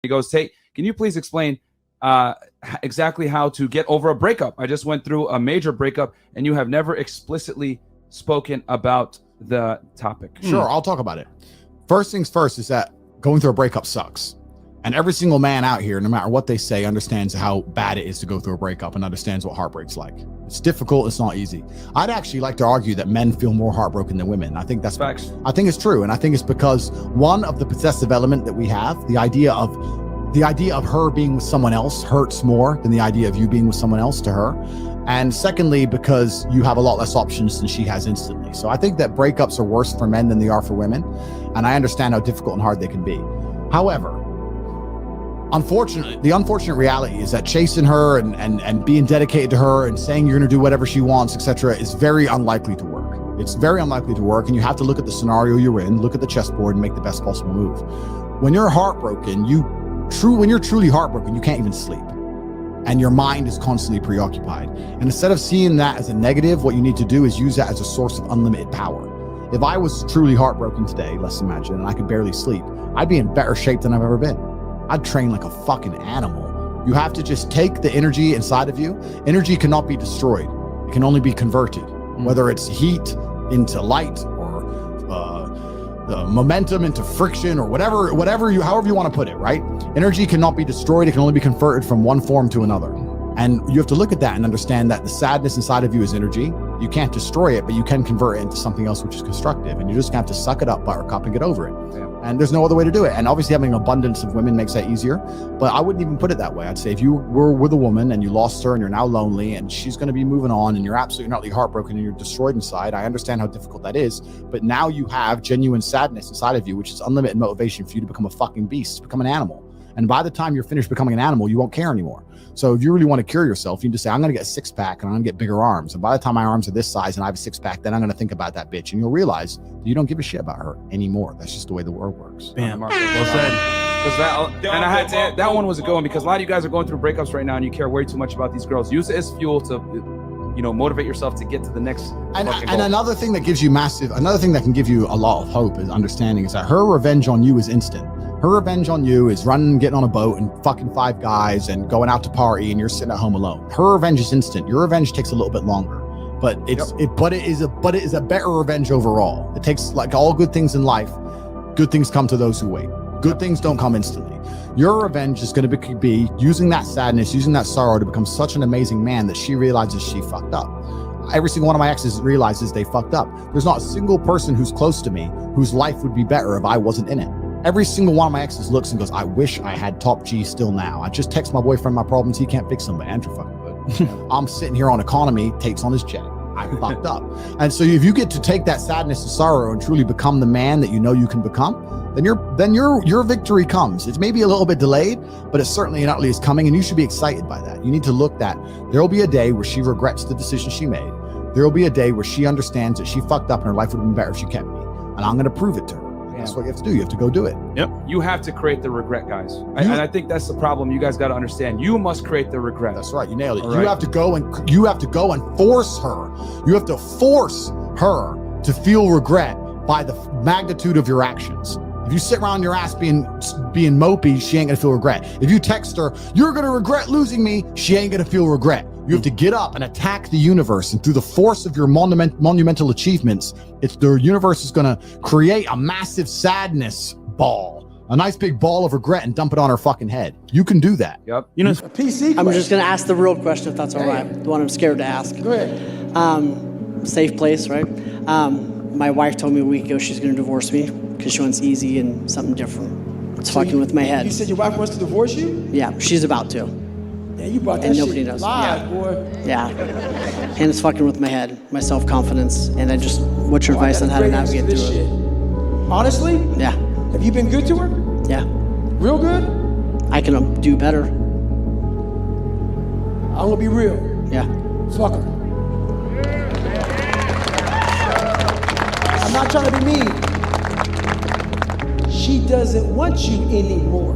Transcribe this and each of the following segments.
He goes, Tate, can you please explain exactly how to get over a breakup? I just went through a major breakup, and you have never explicitly spoken about the topic. Sure, I'll talk about it. First things first is that going through a breakup sucks. And every single man out here, no matter what they say, understands how bad it is to go through a breakup and understands what heartbreak's like. It's difficult. It's not easy. I'd actually like to argue that men feel more heartbroken than women. I think that's facts. I think it's true. And I think it's because one of the possessive element that we have, the idea of her being with someone else hurts more than the idea of you being with someone else to her. And secondly, because you have a lot less options than she has instantly. So I think that breakups are worse for men than they are for women. And I understand how difficult and hard they can be. However, the unfortunate reality is that chasing her and being dedicated to her and saying you're going to do whatever she wants, etc., is very unlikely to work. It's very unlikely to work, and you have to look at the scenario you're in, look at the chessboard, and make the best possible move. When you're heartbroken, when you're truly heartbroken, you can't even sleep, and your mind is constantly preoccupied. And instead of seeing that as a negative, what you need to do is use that as a source of unlimited power. If I was truly heartbroken today, let's imagine, and I could barely sleep, I'd be in better shape than I've ever been. I'd train like a fucking animal. You have to just take the energy inside of you. Energy cannot be destroyed. It can only be converted, whether it's heat into light or the momentum into friction or however you want to put it, right? Energy cannot be destroyed. It can only be converted from one form to another. And you have to look at that and understand that the sadness inside of you is energy. You can't destroy it, but you can convert it into something else which is constructive. And you just have to suck it up, buttercup, and get over it. Yeah. And there's no other way to do it. And obviously having an abundance of women makes that easier. But I wouldn't even put it that way. I'd say if you were with a woman and you lost her and you're now lonely and she's going to be moving on and you're absolutely not heartbroken and you're destroyed inside, I understand how difficult that is. But now you have genuine sadness inside of you, which is unlimited motivation for you to become a fucking beast, to become an animal. And by the time you're finished becoming an animal, you won't care anymore. So if you really want to cure yourself, you just say, I'm going to get a six pack and I'm going to get bigger arms. And by the time my arms are this size and I have a six pack, then I'm going to think about that bitch. And you'll realize that you don't give a shit about her anymore. That's just the way the world works. Bam. Well said. That one was a good one because a lot of you guys are going through breakups right now and you care way too much about these girls. Use it as fuel to, motivate yourself to get to the next. And another thing that gives you another thing that can give you a lot of hope and understanding is that her revenge on you is instant. Her revenge on you is getting on a boat and fucking 5 guys and going out to party and you're sitting at home alone. Her revenge is instant. Your revenge takes a little bit longer, but it is a better revenge overall. It takes, like all good things in life, good things come to those who wait. Good things don't come instantly. Your revenge is going to be using that sadness, using that sorrow to become such an amazing man that she realizes she fucked up. Every single one of my exes realizes they fucked up. There's not a single person who's close to me whose life would be better if I wasn't in it. Every single one of my exes looks and goes, I wish I had top G still now. I just text my boyfriend my problems. He can't fix them, but Andrew fucking good. I'm sitting here on economy, Tate's on his jet. I fucked up. And so if you get to take that sadness and sorrow and truly become the man that you know you can become, then your victory comes. It's maybe a little bit delayed, but it's certainly and utterly is coming, and you should be excited by that. You need to look that there will be a day where she regrets the decision she made. There will be a day where she understands that she fucked up and her life would have been better if she kept me. And I'm going to prove it to her. That's what you have to do. You have to go do it. Yep. You have to create the regret, guys. And I think that's the problem. You guys got to understand. You must create the regret. That's right. You nailed it. You have to go and force her. You have to force her to feel regret by the magnitude of your actions. If you sit around your ass being mopey, she ain't gonna feel regret. If you text her, you're gonna regret losing me, she ain't gonna feel regret. You have to get up and attack the universe, and through the force of your monumental achievements, the universe is gonna create a massive sadness ball, a nice big ball of regret, and dump it on her fucking head. You can do that. Yep. A PC question. I'm just gonna ask the real question if that's all right. The one I'm scared to ask. Go ahead. Safe place, right? My wife told me a week ago she's gonna divorce me because she wants easy and something different. It's fucking with my head. You said your wife wants to divorce you? Yeah, she's about to. Yeah, you brought that and shit nobody knows. live, boy. Yeah. And it's fucking with my head, my self-confidence, and what's your advice on how to navigate through shit. it? Honestly? Yeah. Have you been good to her? Yeah. Real good? I can do better. I'm gonna be real. Yeah. Fuck her. I'm not trying to be mean. She doesn't want you anymore.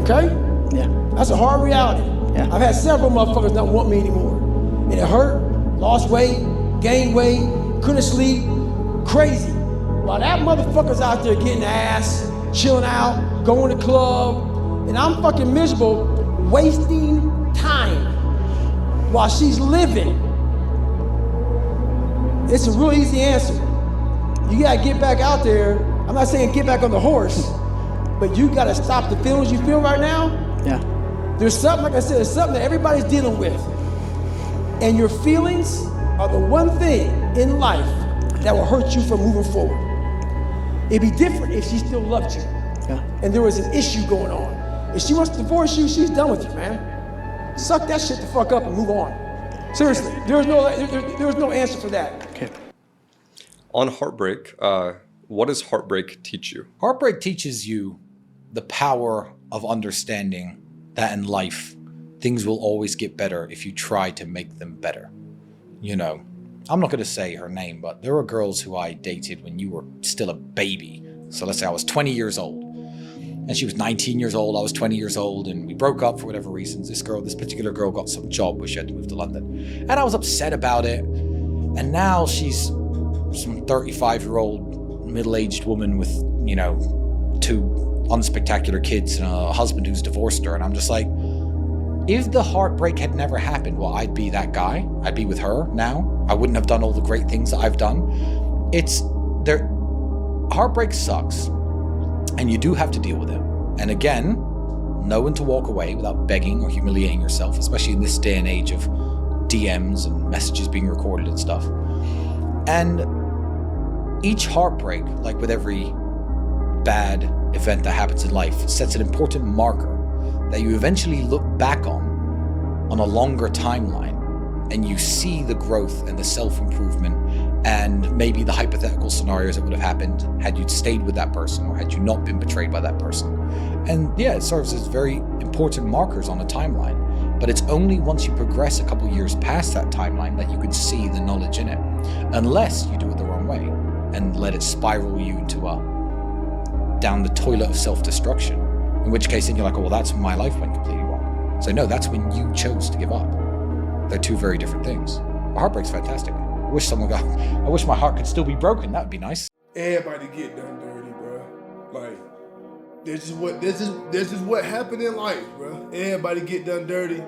Okay? Yeah. That's a hard reality. Yeah. I've had several motherfuckers not want me anymore. And it hurt, lost weight, gained weight, couldn't sleep, crazy. While that motherfucker's out there getting ass, chilling out, going to the club, and I'm fucking miserable, wasting time while she's living. It's a real easy answer. You gotta get back out there. I'm not saying get back on the horse, but you gotta stop the feelings you feel right now. Yeah. There's something, like I said, there's something that everybody's dealing with. And your feelings are the one thing in life that will hurt you from moving forward. It'd be different if she still loved you. Yeah. And there was an issue going on. If she wants to divorce you, she's done with you, man. Suck that shit the fuck up and move on. Seriously, there's no answer for that. Okay. On Heartbreak, what does Heartbreak teach you? Heartbreak teaches you the power of understanding that in life, things will always get better if you try to make them better. You know, I'm not going to say her name, but there were girls who I dated when you were still a baby. So let's say I was 20 years old and she was 19 years old. I was 20 years old and we broke up for whatever reasons. This particular girl got some job where she had to move to London. And I was upset about it. And now she's some 35-year-old middle-aged woman with, you know, 2 unspectacular kids and a husband who's divorced her. And I'm just like, if the heartbreak had never happened, well, I'd be that guy. I'd be with her now. I wouldn't have done all the great things that I've done. Heartbreak sucks, and you do have to deal with it. And again, know when to walk away without begging or humiliating yourself, especially in this day and age of DMs and messages being recorded and stuff. And each heartbreak, like with every bad event that happens in life, sets an important marker that you eventually look back on a longer timeline, and you see the growth and the self-improvement and maybe the hypothetical scenarios that would have happened had you stayed with that person or had you not been betrayed by that person. And yeah, it serves as very important markers on a timeline, but it's only once you progress a couple years past that timeline that you can see the knowledge in it, unless you do it the wrong way and let it spiral you into down the toilet of self-destruction. In which case, then you're like, oh, well, that's when my life went completely wrong. So no, that's when you chose to give up. They're 2 very different things. But heartbreak's fantastic. I wish my heart could still be broken. That would be nice. Everybody get done dirty, bro. Like, this is what happened in life, bro. Everybody get done dirty.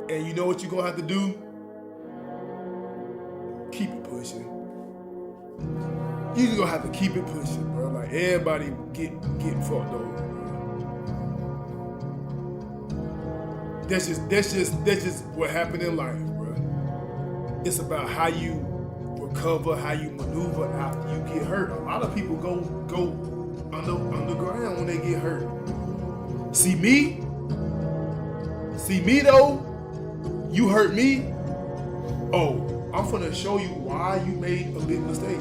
And you know what you're gonna have to do? Keep it pushing. You're just gonna have to keep it pushing, bro. Like, everybody get fucked over. That's just what happened in life, bro. It's about how you recover, how you maneuver after you get hurt. A lot of people go underground when they get hurt. See me though, you hurt me. Oh, I'm finna show you why you made a big mistake.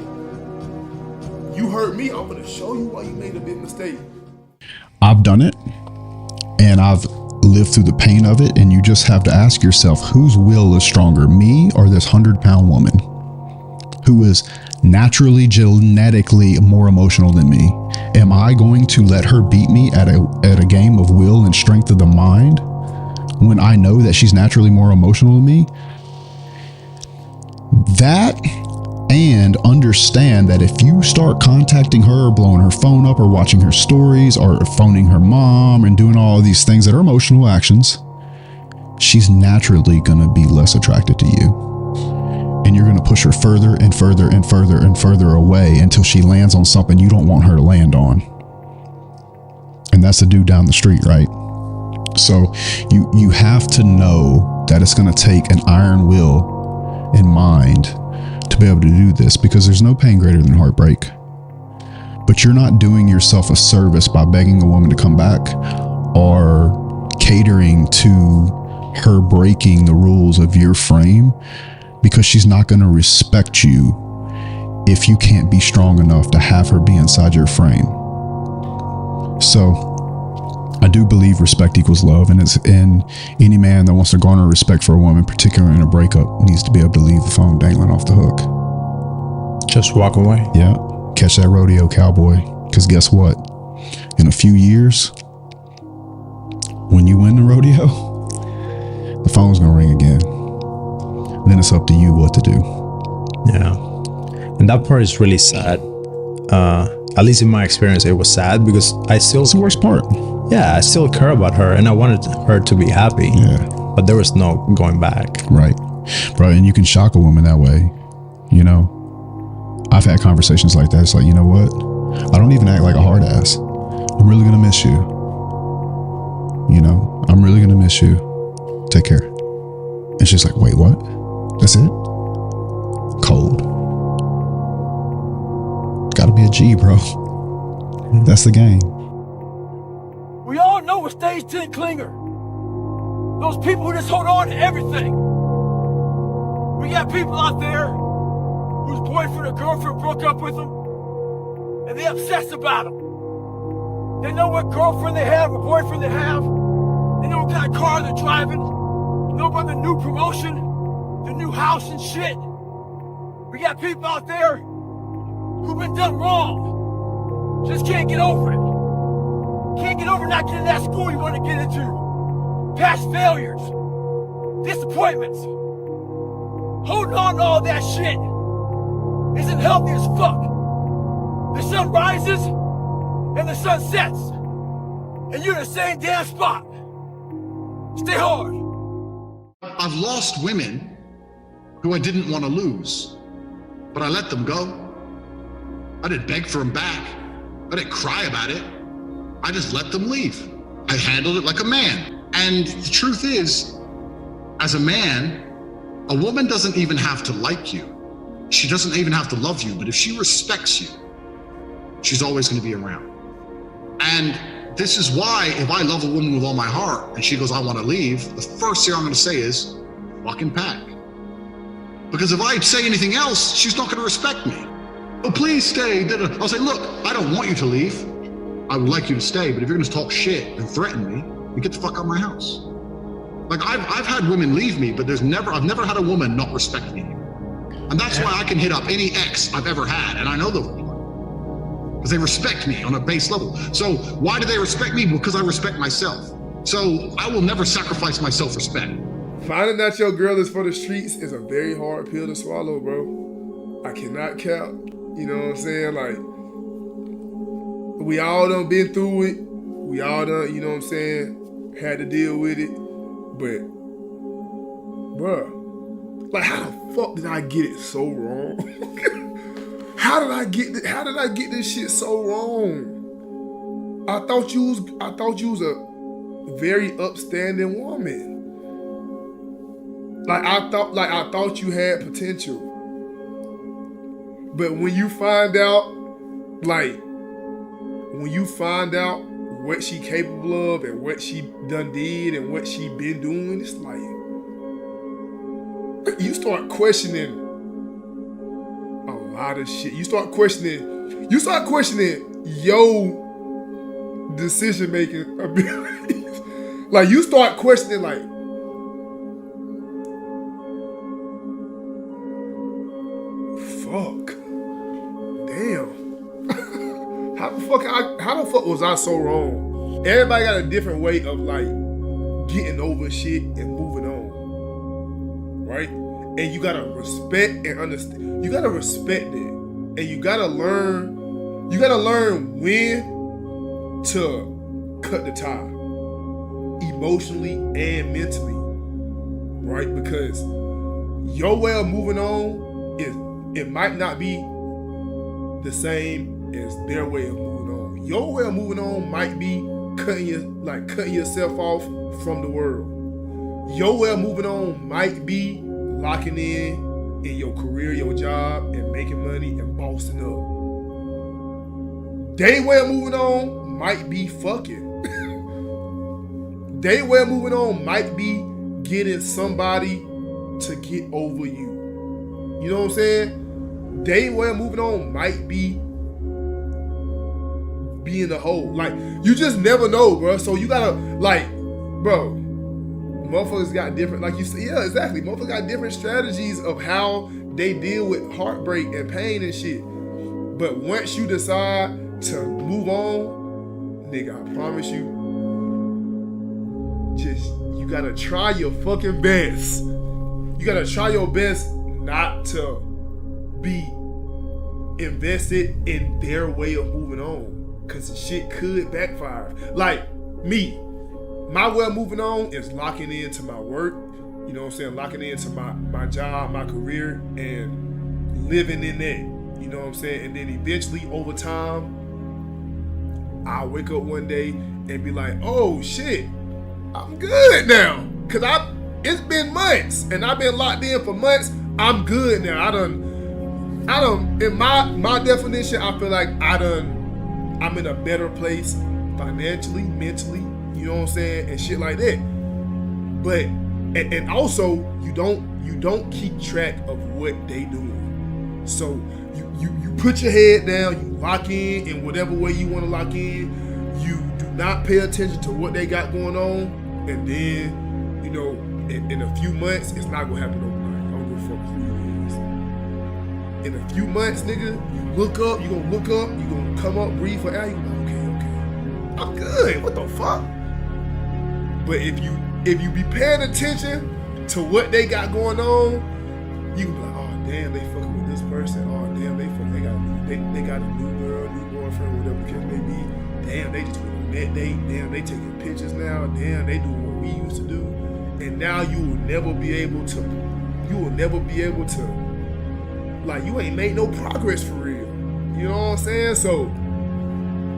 You hurt me, I'm gonna show you why you made a big mistake. I've done it, and I've lived through the pain of it, and you just have to ask yourself, whose will is stronger, me or this 100-pound woman who is naturally, genetically more emotional than me? Am I going to let her beat me at a game of will and strength of the mind when I know that she's naturally more emotional than me? That, and understand that if you start contacting her or blowing her phone up or watching her stories or phoning her mom and doing all of these things that are emotional actions, she's naturally going to be less attracted to you. And you're going to push her further and further and further and further away until she lands on something you don't want her to land on. And that's the dude down the street, right? So you have to know that it's going to take an iron will and mind to be able to do this, because there's no pain greater than heartbreak. But you're not doing yourself a service by begging a woman to come back or catering to her breaking the rules of your frame, because she's not going to respect you if you can't be strong enough to have her be inside your frame. So I do believe respect equals love, and any man that wants to garner respect for a woman, particularly in a breakup, needs to be able to leave the phone dangling off the hook. Just walk away. Yeah, catch that rodeo cowboy, because guess what? In a few years, when you win the rodeo, the phone's gonna ring again. Then it's up to you what to do. Yeah, and that part is really sad. at least in my experience, it was sad because I still, It's the worst part. yeah, I still care about her and I wanted her to be happy. Yeah. But there was no going back. Right. Bro, and you can shock a woman that way. You know, I've had conversations like that. It's like, you know what? I don't even act like a hard ass. I'm really going to miss you. You know, I'm really going to miss you. Take care. And she's like, wait, what? That's it? Cold. Gotta be a G, bro. That's the game. We all know a stage 10 clinger. Those people who just hold on to everything. We got people out there whose boyfriend or girlfriend broke up with them, and they obsess about them. They know what girlfriend they have or boyfriend they have. They know what kind of car they're driving. They know about the new promotion, the new house and shit. We got people out there who've been done wrong. Just can't get over it. Can't get over not getting that school you want to get into. Past failures. Disappointments. Holding on to all that shit isn't healthy as fuck. The sun rises and the sun sets. And you're in the same damn spot. Stay hard. I've lost women who I didn't want to lose, but I let them go. I didn't beg for them back. I didn't cry about it. I just let them leave. I handled it like a man. And the truth is, as a man, a woman doesn't even have to like you. She doesn't even have to love you, but if she respects you, she's always going to be around. And this is why if I love a woman with all my heart and she goes, I want to leave, the first thing I'm going to say is, fucking pack. Because if I say anything else, she's not going to respect me. Oh, please stay. I'll say, look, I don't want you to leave. I would like you to stay, but if you're going to talk shit and threaten me, you get the fuck out of my house. Like I've had women leave me, but I've never had a woman not respect me. And that's why I can hit up any ex I've ever had, and I know those people. Because they respect me on a base level. So why do they respect me? Because I respect myself. So I will never sacrifice my self-respect. Finding out your girl is for the streets is a very hard pill to swallow, bro. I cannot cap. You know what I'm saying? Like, we all done been through it. We all done, you know what I'm saying, had to deal with it. But, bruh, like, how the fuck did I get it so wrong? How did I get this shit so wrong? I thought you was a very upstanding woman. I thought you had potential. But when you find out what she capable of and what she done did and what she been doing, it's like you start questioning a lot of shit. You start questioning your decision making abilities. Like you start questioning like, fuck. Damn. How the fuck was I so wrong? Everybody got a different way of like getting over shit and moving on. Right? And you gotta respect and understand. You gotta respect it. And you gotta learn when to cut the tie. Emotionally and mentally. Right? Because your way of moving on it might not be the same as their way of moving on. Your way of moving on might be cutting yourself off from the world. Your way of moving on might be locking in your career, your job, and making money and bossing up. Their way of moving on might be fucking. Their way of moving on might be getting somebody to get over you. You know what I'm saying? Their way of moving on might be being a hoe. Like, you just never know, bro. So you gotta, like, bro, motherfuckers got different, like you said, yeah, exactly. Motherfuckers got different strategies of how they deal with heartbreak and pain and shit. But once you decide to move on, nigga, I promise you, you gotta try your fucking best. You gotta try your best not to be invested in their way of moving on, because shit could backfire. Like me, my way of moving on is locking into my work, you know what I'm saying, locking into my job, my career, and living in that, you know what I'm saying. And then eventually over time, I'll wake up one day and be like, oh shit, I'm good now. Cause it's been months and I've been locked in for months. I'm good now. I done, in my definition, I feel like I'm in a better place financially, mentally, you know what I'm saying, and shit like that. But, and also you don't keep track of what they doing. So you put your head down, you lock in whatever way you want to lock in. You do not pay attention to what they got going on, and then, you know, in a few months, it's not gonna happen overnight. I don't give a fuck who it is. In a few months, nigga, you look up, you gonna come up, breathe for air, you gonna be like, okay, I'm good, what the fuck? But if you be paying attention to what they got going on, you can be like, oh damn, they fucking with this person, oh damn, they got a new girl, new boyfriend, whatever the case may be. Damn, they just went on that date, damn, they taking pictures now, damn, they doing what we used to do. And now you will never be able to, like, you ain't made no progress for real. You know what I'm saying? So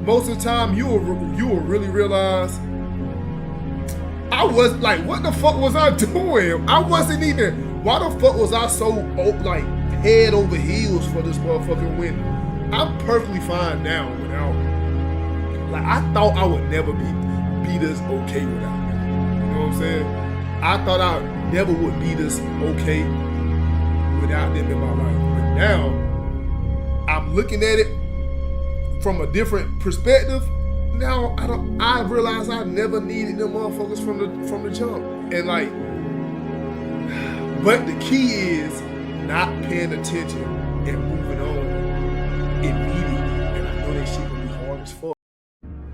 most of the time you will really realize, I was like, what the fuck was I doing? I wasn't even, why the fuck was I so like head over heels for this motherfucker when I'm perfectly fine now without, like, I thought I would never be this okay without them. You know what I'm saying? I thought I never would be this okay without them in my life. But now I'm looking at it from a different perspective. Now I realize I never needed them motherfuckers from the jump. And like, but the key is not paying attention and moving on immediately. And I know that shit gonna be hard as fuck.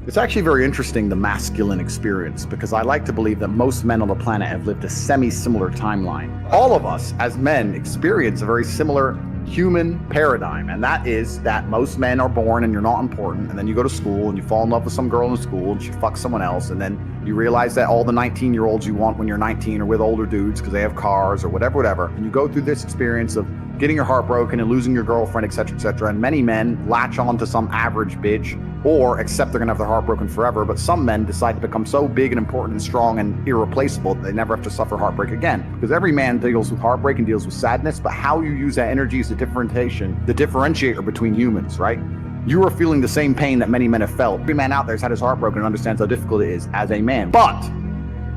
It's actually very interesting, the masculine experience, because I like to believe that most men on the planet have lived a semi-similar timeline. All of us as men experience a very similar human paradigm, and that is that most men are born and you're not important, and then you go to school and you fall in love with some girl in school and she fucks someone else, and then you realize that all the 19-year-olds you want when you're 19 are with older dudes because they have cars or whatever, and you go through this experience of getting your heart broken and losing your girlfriend, etc., and many men latch on to some average bitch or accept they're gonna have their heart broken forever, but some men decide to become so big and important and strong and irreplaceable that they never have to suffer heartbreak again. Because every man deals with heartbreak and deals with sadness, but how you use that energy is the differentiator between humans, right? You are feeling the same pain that many men have felt. Every man out there has had his heart broken and understands how difficult it is as a man. But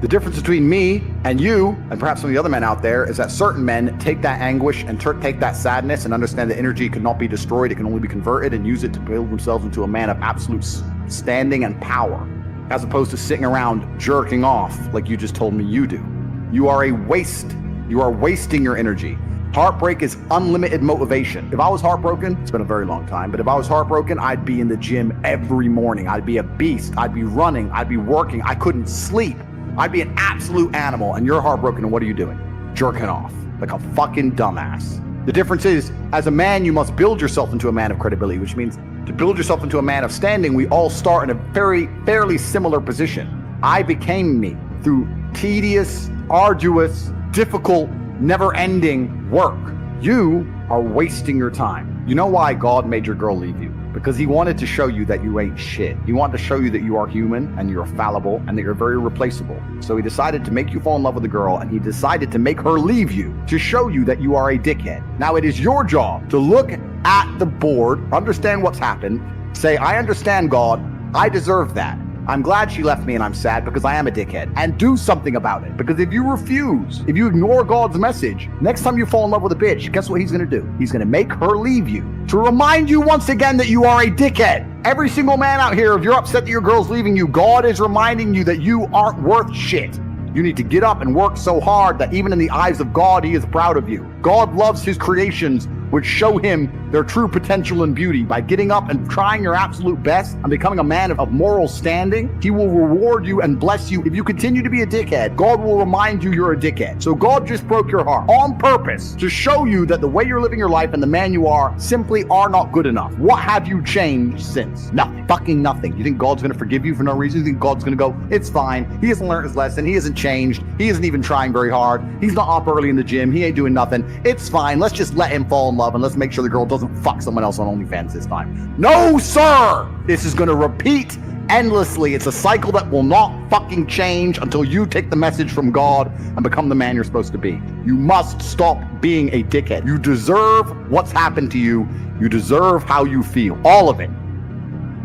the difference between me and you, and perhaps some of the other men out there, is that certain men take that anguish and take that sadness and understand that energy cannot be destroyed, it can only be converted, and use it to build themselves into a man of absolute standing and power, as opposed to sitting around jerking off like you just told me you do. You are a waste. You are wasting your energy. Heartbreak is unlimited motivation. If I was heartbroken, it's been a very long time, but if I was heartbroken, I'd be in the gym every morning. I'd be a beast. I'd be running. I'd be working. I couldn't sleep. I'd be an absolute animal, and you're heartbroken, and what are you doing? Jerking off like a fucking dumbass. The difference is, as a man, you must build yourself into a man of credibility, which means to build yourself into a man of standing, we all start in a fairly similar position. I became me through tedious, arduous, difficult, never-ending work. You are wasting your time. You know why God made your girl leave you? Because he wanted to show you that you ain't shit. He wanted to show you that you are human and you're fallible and that you're very replaceable. So he decided to make you fall in love with the girl, and he decided to make her leave you to show you that you are a dickhead. Now it is your job to look at the board, understand what's happened, say, I understand, God, I deserve that. I'm glad she left me and I'm sad because I am a dickhead, and do something about it. Because if you refuse, if you ignore God's message, next time you fall in love with a bitch, guess what he's gonna do? He's gonna make her leave you to remind you once again that you are a dickhead. Every single man out here, if you're upset that your girl's leaving you, God is reminding you that you aren't worth shit. You need to get up and work so hard that even in the eyes of God, he is proud of you. God loves his creations, which show him their true potential and beauty by getting up and trying your absolute best and becoming a man of moral standing. He will reward you and bless you. If you continue to be a dickhead, God will remind you you're a dickhead. So God just broke your heart on purpose to show you that the way you're living your life and the man you are simply are not good enough. What have you changed since? Nothing. Fucking nothing. You think God's going to forgive you for no reason? You think God's going to go, it's fine. He hasn't learned his lesson. He hasn't changed. He isn't even trying very hard. He's not up early in the gym. He ain't doing nothing. It's fine. Let's just let him fall in love and let's make sure the girl doesn't fuck someone else on OnlyFans this time. No, sir! This is going to repeat endlessly. It's a cycle that will not fucking change until you take the message from God and become the man you're supposed to be. You must stop being a dickhead. You deserve what's happened to you. You deserve how you feel. All of it.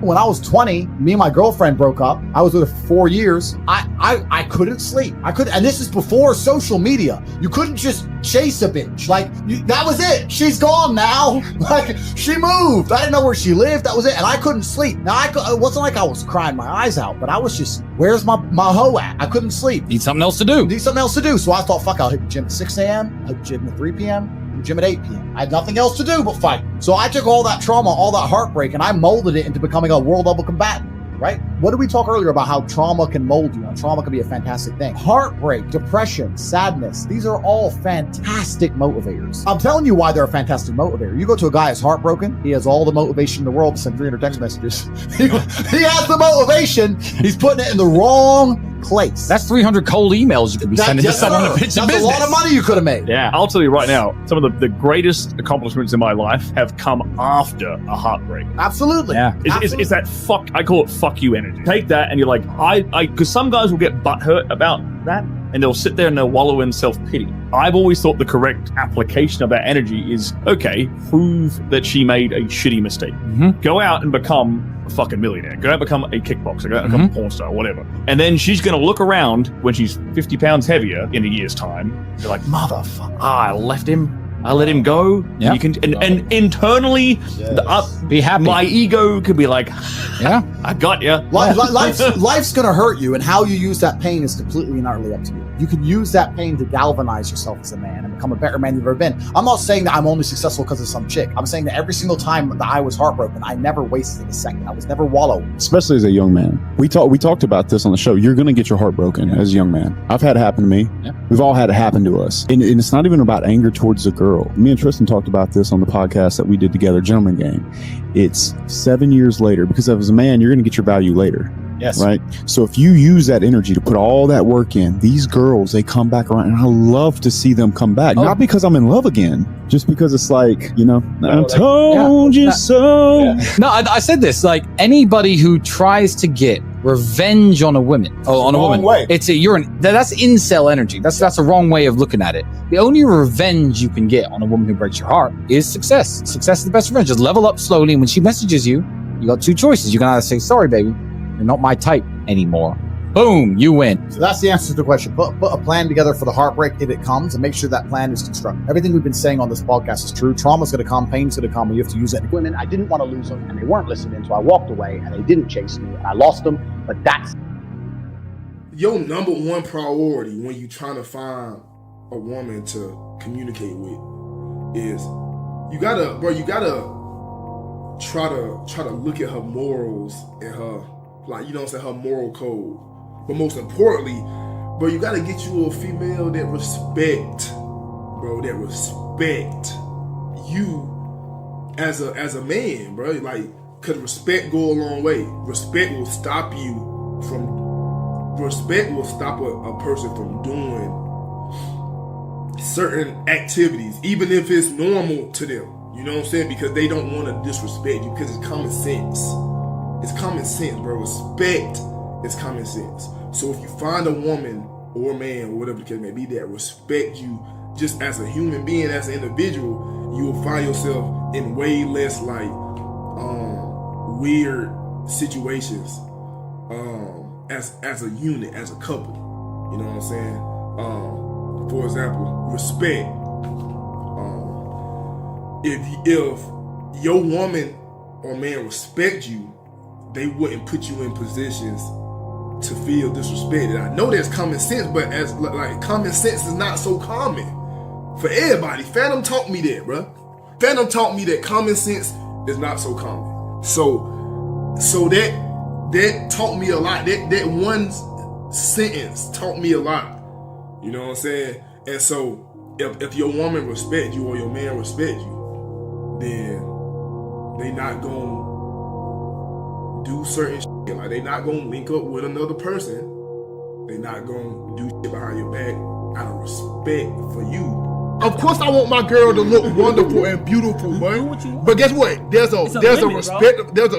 When I was 20, me and my girlfriend broke up. I was with her for 4 years. I couldn't sleep. And this is before social media. You couldn't just chase a bitch. Like, that was it. She's gone now. Like, she moved. I didn't know where she lived. That was it. And I couldn't sleep. Now, it wasn't like I was crying my eyes out, but I was just, where's my hoe at? I couldn't sleep. Need something else to do. So I thought, fuck, I'll hit the gym at 6 a.m. I'll hit the gym at 3 p.m. Gym at 8 p.m. I had nothing else to do but fight. So I took all that trauma, all that heartbreak, and I molded it into becoming a world level combatant, right? What did we talk earlier about how trauma can mold you? And trauma can be a fantastic thing. Heartbreak, depression, sadness, these are all fantastic motivators. I'm telling you why they're a fantastic motivator. You go to a guy who's heartbroken, he has all the motivation in the world to send 300 text messages. He has the motivation, he's putting it in the wrong place. That's 300 cold emails you could be sending to someone to pitch a business. That's a lot of money you could have made. Yeah, I'll tell you right now, some of the greatest accomplishments in my life have come after a heartbreak. Absolutely. Yeah. It's that fuck, I call it fuck you energy. Take that and you're like, because some guys will get butthurt about that and they'll sit there and they'll wallow in self-pity. I've always thought the correct application of that energy is, okay, prove that she made a shitty mistake. Mm-hmm. Go out and become a fucking millionaire. Go out and become a kickboxer. Go out and become a porn star, whatever. And then she's going to look around when she's 50 pounds heavier in a year's time. You're like, motherfucker, I left him. I let him go. Yeah. You can, and internally, be happy. My ego could be like, yeah, I got you. Life's going to hurt you, and how you use that pain is completely and utterly up to you. You can use that pain to galvanize yourself as a man and become a better man you've ever been. I'm not saying that I'm only successful because of some chick. I'm saying that every single time that I was heartbroken, I never wasted a second. I was never wallowing. Especially as a young man. We talked about this on the show. You're going to get your heart broken as a young man. I've had it happen to me. Yeah. We've all had it happen to us. And it's not even about anger towards the girl. Me and Tristan talked about this on the podcast that we did together, Gentleman Game. It's 7 years later, because as a man, you're going to get your value later. Yes. Right. So if you use that energy to put all that work in, these girls, they come back around, and I love to see them come back. Not because I'm in love again, just because it's like, I told you so. Yeah. No, I said this, like anybody who tries to get revenge on a woman, that's incel energy. That's a wrong way of looking at it. The only revenge you can get on a woman who breaks your heart is success. Success is the best revenge. Just level up slowly, and when she messages you, you got two choices. You can either say, sorry, baby, you're not my type anymore. Boom, you win. So that's the answer to the question. Put a plan together for the heartbreak if it comes, and make sure that plan is constructive. Everything we've been saying on this podcast is true. Trauma's going to come, pain's going to come, and you have to use it. Women, I didn't want to lose them, and they weren't listening, so I walked away, and they didn't chase me, and I lost them, but that's... Your number one priority when you trying to find a woman to communicate with is you gotta try to look at her morals and her, her moral code. But most importantly, bro, you gotta get you a female that respect you as a man, bro. Like, cause respect go a long way. Respect will stop a person from doing certain activities, even if it's normal to them. You know what I'm saying? Because they don't want to disrespect you, because it's common sense. It's common sense, bro. Respect is common sense. So if you find a woman or a man or whatever the case may be that respect you just as a human being, as an individual, you will find yourself in way less like weird situations as a unit, as a couple. You know what I'm saying? For example, respect. If your woman or man respect you, they wouldn't put you in positions to feel disrespected. I know that's common sense, but as like common sense is not so common for everybody. Phantom taught me that, bro. Phantom taught me that common sense is not so common. So that taught me a lot. That one sentence taught me a lot. You know what I'm saying? And so if your woman respect you or your man respect you, then they not gonna do certain shit. Like they not gonna link up with another person. They not gonna do shit behind your back out of respect for you. Of course, I want my girl to look wonderful and beautiful, but guess what? There's a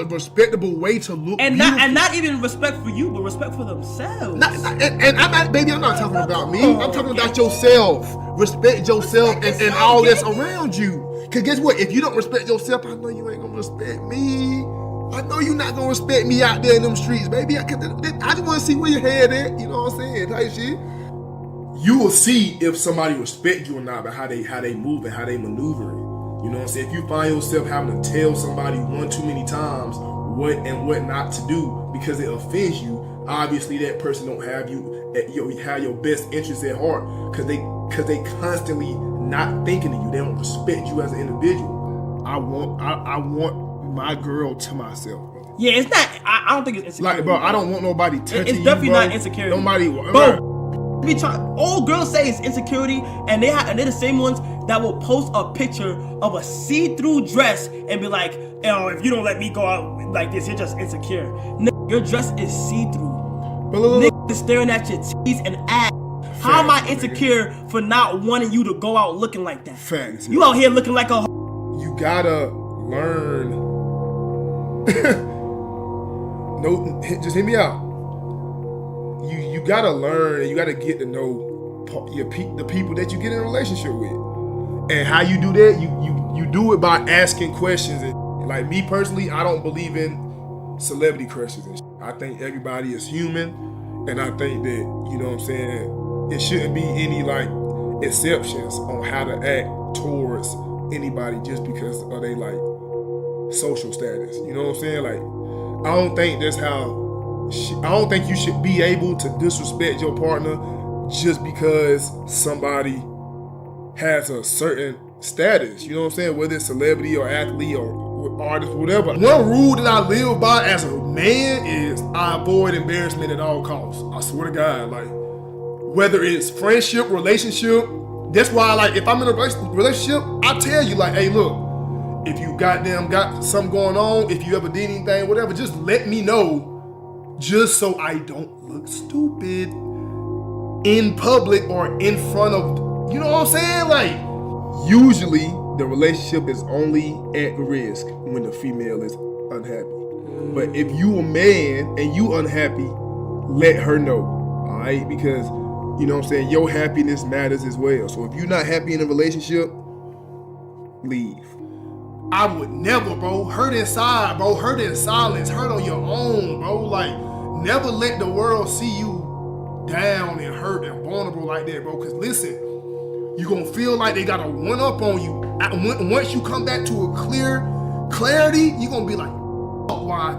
respectable way to look, and beautiful. not even respect for you, but respect for themselves. I'm not talking about me. I'm talking about yourself. Respect yourself and all that's around you. Cause guess what? If you don't respect yourself, I know you ain't gonna respect me. I know you're not gonna respect me out there in them streets, baby. I just want to see where your head at. You know what I'm saying? Type shit. You will see if somebody respect you or not by how they move and how they maneuver it. You know what I'm saying? If you find yourself having to tell somebody one too many times what and what not to do because it offends you, obviously that person don't have your best interests at heart because they constantly not thinking of you. They don't respect you as an individual. I want my girl to myself. Bro. Yeah, it's not. I don't think it's insecurity. Like, bro, I don't want nobody touching you. It's definitely you, bro. not insecurity. Nobody, bro. All girls say is insecurity, and they're the same ones that will post a picture of a see-through dress and be like, "Oh, if you don't let me go out like this, you're just insecure." Nigga, your dress is see-through. Nigga is staring at your titties and ass. How am I insecure for not wanting you to go out looking like that? Facts. You out here looking like a. You gotta learn. No, just hear me out. You gotta learn and you gotta get to know the people that you get in a relationship with. And how you do that, you do it by asking questions. And like me personally, I don't believe in celebrity crushes and shit. I think everybody is human, and I think that, you know what I'm saying, it shouldn't be any like exceptions on how to act towards anybody just because of they like social status. You know what I'm saying? Like, I don't think that's how. I don't think you should be able to disrespect your partner just because somebody has a certain status. You know what I'm saying? Whether it's celebrity or athlete or artist or whatever. One rule that I live by as a man is I avoid embarrassment at all costs. I swear to God, like whether it's friendship, relationship. That's why, like, if I'm in a relationship, I tell you, like, hey, look, if you goddamn got something going on, if you ever did anything, whatever, just let me know. Just so I don't look stupid in public or in front of, you know what I'm saying? Like, usually the relationship is only at risk when the female is unhappy. But if you a man and you unhappy, let her know, all right? Because, you know what I'm saying, your happiness matters as well. So if you're not happy in a relationship, leave. I would never, bro, hurt inside, bro, hurt in silence, hurt on your own, bro. Like, never let the world see you down and hurt and vulnerable like that, bro. Because listen, you're going to feel like they got a one-up on you. Once you come back to a clarity, you're going to be like, why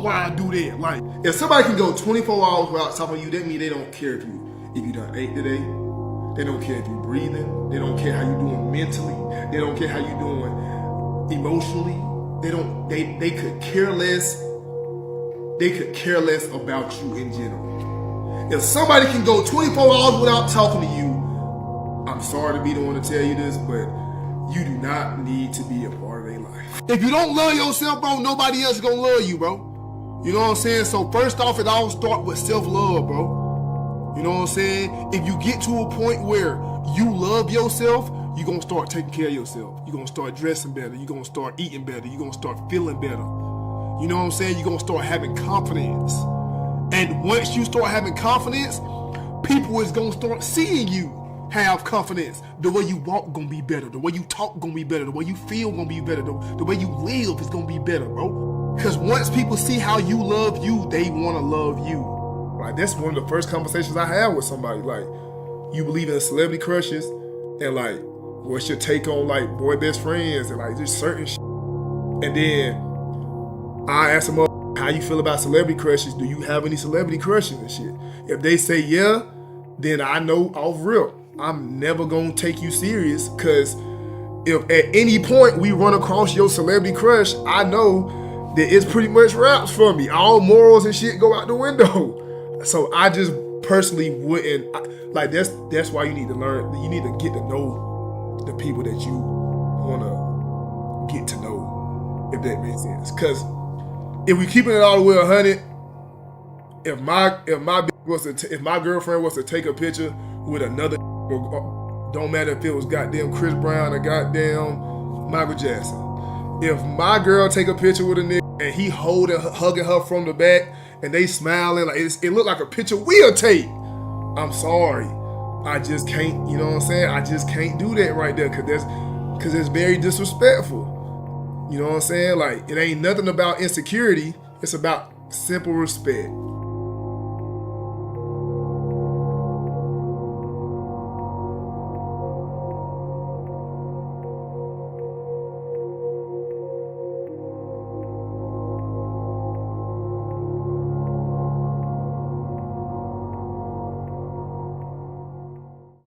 I do that? Like, if somebody can go 24 hours without talking to you, that means they don't care if you done ate today. They don't care if you're breathing. They don't care how you're doing mentally. They don't care how you're doing emotionally. They could care less. They could care less about you in general. If somebody can go 24 hours without talking to you, I'm sorry to be the one to tell you this, but you do not need to be a part of their life. If you don't love yourself, bro, nobody else is gonna love you, bro. You know what I'm saying? So first off, it all starts with self-love, bro. You know what I'm saying? If you get to a point where you love yourself, you're gonna start taking care of yourself. You're gonna start dressing better. You're gonna start eating better. You're gonna start feeling better. You know what I'm saying? You're gonna start having confidence. And once you start having confidence, people is gonna start seeing you have confidence. The way you walk gonna be better. The way you talk gonna be better. The way you feel gonna be better. The way you live is gonna be better, bro. Because once people see how you love you, they wanna love you. Like, that's one of the first conversations I had with somebody. Like, you believe in celebrity crushes, and like, what's your take on like boy best friends and like just certain shit. And then I ask them, how you feel about celebrity crushes? Do you have any celebrity crushes and shit? If they say yeah, then I know off rip, I'm never gonna take you serious, because if at any point we run across your celebrity crush, I know that it's pretty much wraps for me. All morals and shit go out the window. So I just personally wouldn't, like, that's why you need to learn, you need to get to know the people that you want to get to know, if that makes sense. Because if we keeping it all the way 100, if my girlfriend was to take a picture with another, don't matter if it was goddamn Chris Brown or goddamn Michael Jackson. If my girl take a picture with a nigga and he hugging her from the back and they smiling, like it looked like a picture we'll take, I'm sorry. I just can't, you know what I'm saying? I just can't do that right there because it's very disrespectful. You know what I'm saying? Like, it ain't nothing about insecurity. It's about simple respect.